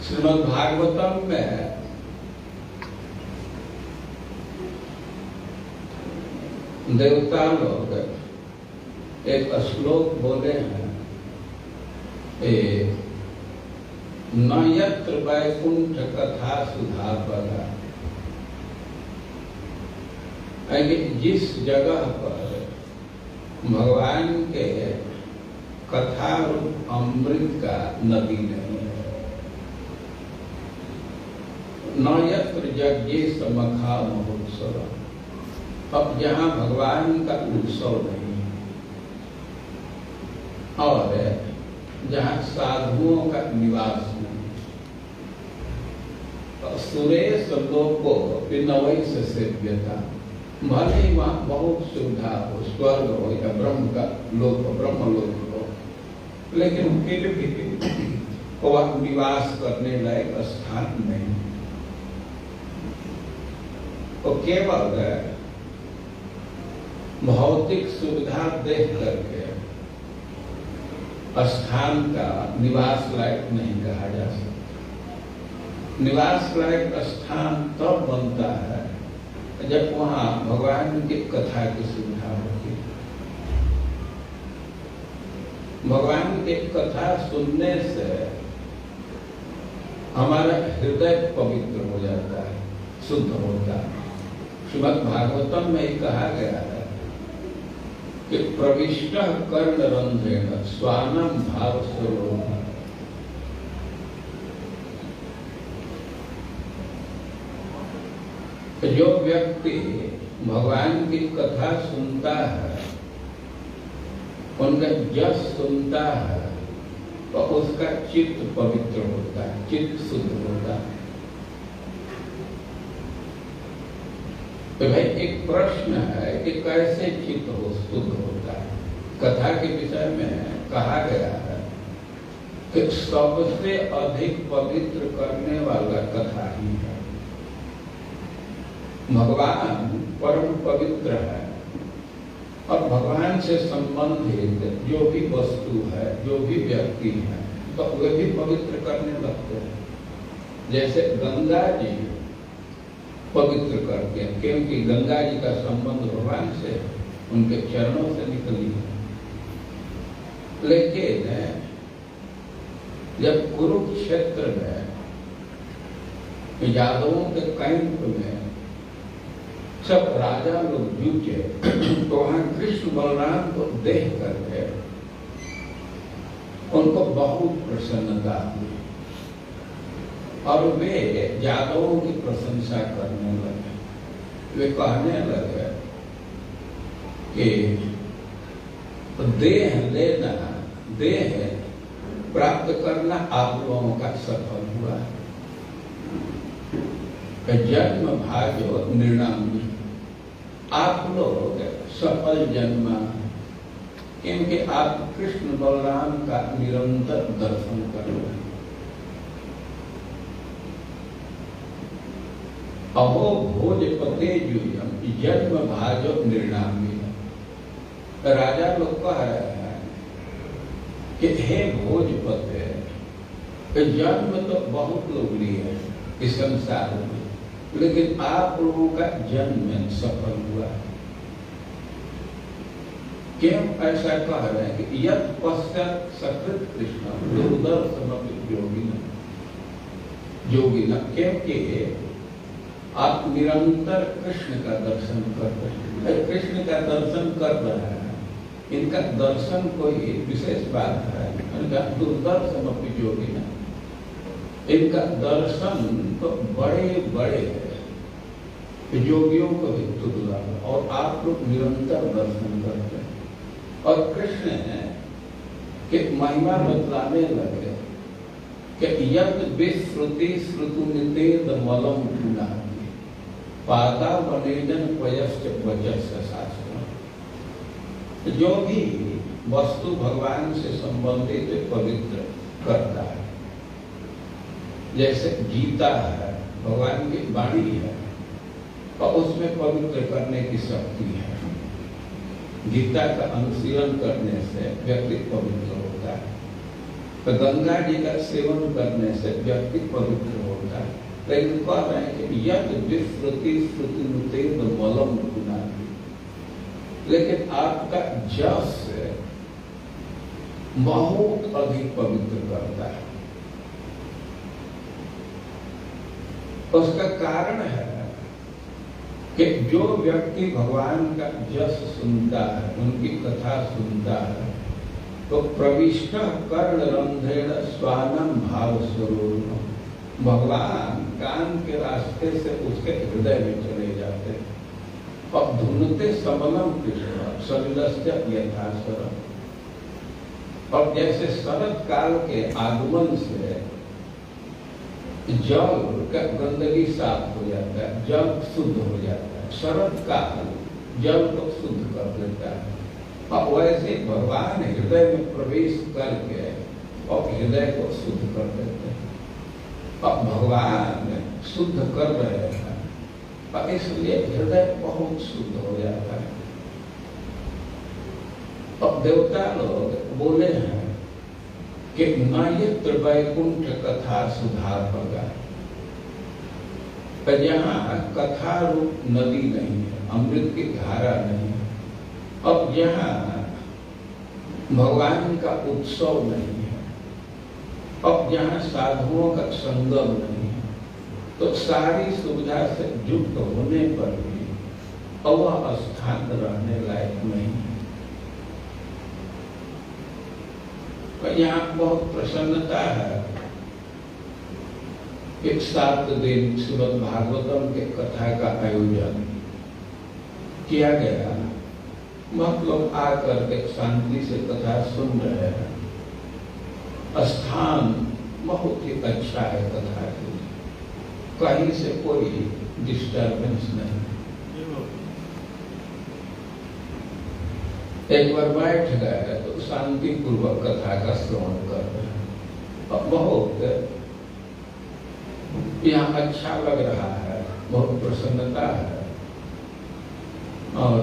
श्रीमद् भागवतम में देवता लोग एक श्लोक बोले हैं, न यत्र वैकुंठ कथा सुधा बला, जिस जगह पर भगवान के कथा रूप अमृत का नदी नहीं है, न यत्र यज्ञ समखा महोत्सव, अब जहाँ भगवान का उत्सव नहीं है और जहाँ साधुओं का निवास नहीं, सुरेश लोको विनवै से सेव्यता, भले ही वहाँ बहुत सुविधा हो, स्वर्ग हो या ब्रह्म का लोक हो, ब्रह्म लोक हो, लेकिन फिर भी वह निवास करने लायक स्थान नहीं। तो केवल भौतिक सुविधा देख करके स्थान का निवास लायक नहीं कहा जा सकता। निवास लायक स्थान तब बनता है जब वहाँ भगवान की कथा की सुविधा होती है। भगवान की कथा सुनने से हमारा हृदय पवित्र हो जाता है, शुद्ध होता है। श्रीमद् भागवतम में ही कहा गया है कि प्रविष्ट कर्ण रंध्रेण स्वानम भाव स्वरूप, जो व्यक्ति भगवान की कथा सुनता है, उनका यश सुनता है, तो उसका चित्त पवित्र होता है, चित्त शुद्ध होता है। तो भाई एक प्रश्न है कि कैसे चित्त हो शुद्ध होता है। कथा के विषय में कहा गया है कि सबसे अधिक पवित्र करने वाला कथा ही है। भगवान परम पवित्र है और भगवान से संबंधित जो भी वस्तु है, जो भी व्यक्ति है, तो वे भी पवित्र करने लगते हैं। जैसे गंगा जी पवित्र करते हैं, क्योंकि गंगा जी का संबंध भगवान से, उनके चरणों से निकली है। लेकिन जब कुरुक्षेत्र में यादवों के कैंप में सब राजा लोग जुटे, तो वहां कृष्ण बलराम को देख करके उनको बहुत प्रसन्नता हुई और वे यादवों की प्रशंसा करने लगे। वे कहने लगे कि देह लेना, देह प्राप्त करना आप लोगों का सफल हुआ, जन्म भाग्य निर्णामी, आप लोग सफल जन्मा, क्योंकि आप कृष्ण बलराम का निरंतर दर्शन कर रहे हैं। अहो भोजपते जुयम जन्म भाजो निर्णामी, राजा लोग कह रहे हैं कि हे भोजपते, जन्म तो बहुत लोग लिए इस संसार में, लेकिन आप लोगों का जन्म सफल हुआ है। क्यों ऐसा कह रहे हैं कि यद पश्चात सकृत कृष्ण दुर्दर्शनमपि योगिना, क्योंकि आप निरंतर कृष्ण का दर्शन कर रहे हैं, कृष्ण का दर्शन कर रहे हैं। इनका दर्शन कोई विशेष बात है, इनका दुर्दर्शनमपि योगिना, इनका दर्शन तो बड़े बड़े योगियों को भी दुर्लभ, और आप लोग निरंतर दर्शन करते हैं। और कृष्ण के महिमा बतलाने लगे कि यद विश्रुति श्रुतुनितेद मलम पुना पादा वनेजन पयश्च वजस्य शास्त्र, जो भी वस्तु भगवान से संबंधित पवित्र करता है, जैसे गीता है, भगवान की वाणी है, और उसमें पवित्र करने की शक्ति है। गीता का अनुशीलन करने से व्यक्ति पवित्र होता है। तो गंगा जी का सेवन करने से व्यक्ति पवित्र होता है। लेकिन कह रहे हैं कि यद विस्मृति स्मृतिनुतेन मलम पुनाति, लेकिन आपका जस बहुत अधिक पवित्र करता है। उसका कारण है कि जो व्यक्ति भगवान का जस सुनता है, उनकी कथा सुनता है, तो प्रविष्ट कर्ण रंध्रेण स्वानम भाव स्वरूप, भगवान कान के रास्ते से उसके हृदय में चले जाते हैं। और धुनते सबलम कृष्ण सलिलस्य यथास्वरम, और जैसे शरद काल के आगमन से जल का गंदगी साफ हो जाता है, जल शुद्ध हो जाता है, शरद काल जल को शुद्ध कर देता है। और वैसे भगवान हृदय में प्रवेश करके और हृदय को शुद्ध कर देते हैं। और भगवान शुद्ध कर रहे हैं और इसलिए हृदय बहुत शुद्ध हो जाता है। और देवता लोग बोले हैं कि न यत्र वैकुंठ कथा सुधा पगा, जहाँ कथा रूप नदी नहीं है, अमृत की धारा नहीं है, अब यहाँ भगवान का उत्सव नहीं है, अब जहाँ साधुओं का संगम नहीं है, तो सारी सुविधा से युक्त होने पर भी वह स्थान रहने लायक नहीं है। तो यहाँ बहुत प्रसन्नता है। एक 7 दिन श्रीमद् भागवतम के कथा का आयोजन किया गया। बहुत लोग आकर के शांति से कथा सुन रहे हैं। स्थान बहुत ही अच्छा है कथा के लिए, कहीं से कोई डिस्टर्बेंस नहीं। एक बार बैठ गए तो शांति पूर्वक कथा का श्रवण कर रहे हैं और बहुत यहाँ अच्छा लग रहा है, बहुत प्रसन्नता है। और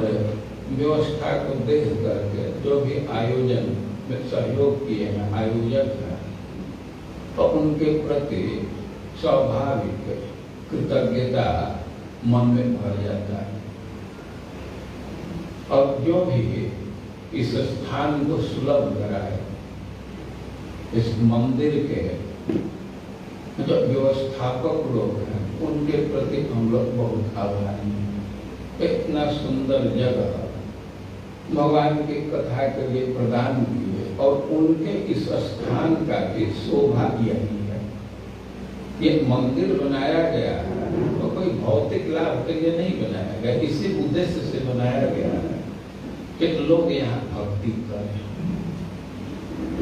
व्यवस्था को देख करके जो भी आयोजन में सहयोग किए हैं आयोजक हैं, तो उनके प्रति स्वाभाविक कृतज्ञता मन में भर जाता है। और जो भी इस स्थान को सुलभ कराए, इस मंदिर के जो व्यवस्थापक लोग हैं, उनके प्रति हम लोग बहुत आभारी हैं। इतना सुंदर जगह भगवान की कथा के लिए प्रदान की है और उनके इस स्थान का भी शोभा यही है। ये मंदिर बनाया गया है तो कोई भौतिक लाभ के लिए नहीं बनाया गया, इसी उद्देश्य से बनाया गया है कि लोग यहाँ भक्ति करें।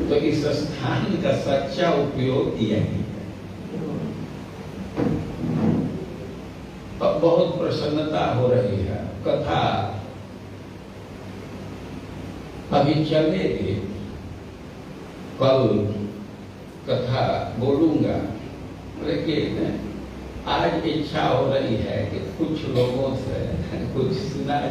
तो इस स्थान का सच्चा उपयोग यही है। अब बहुत प्रसन्नता हो रही है। कथा अभी चलेगी, कल कथा बोलूंगा, लेकिन आज इच्छा हो रही है कि कुछ लोगों से कुछ सुना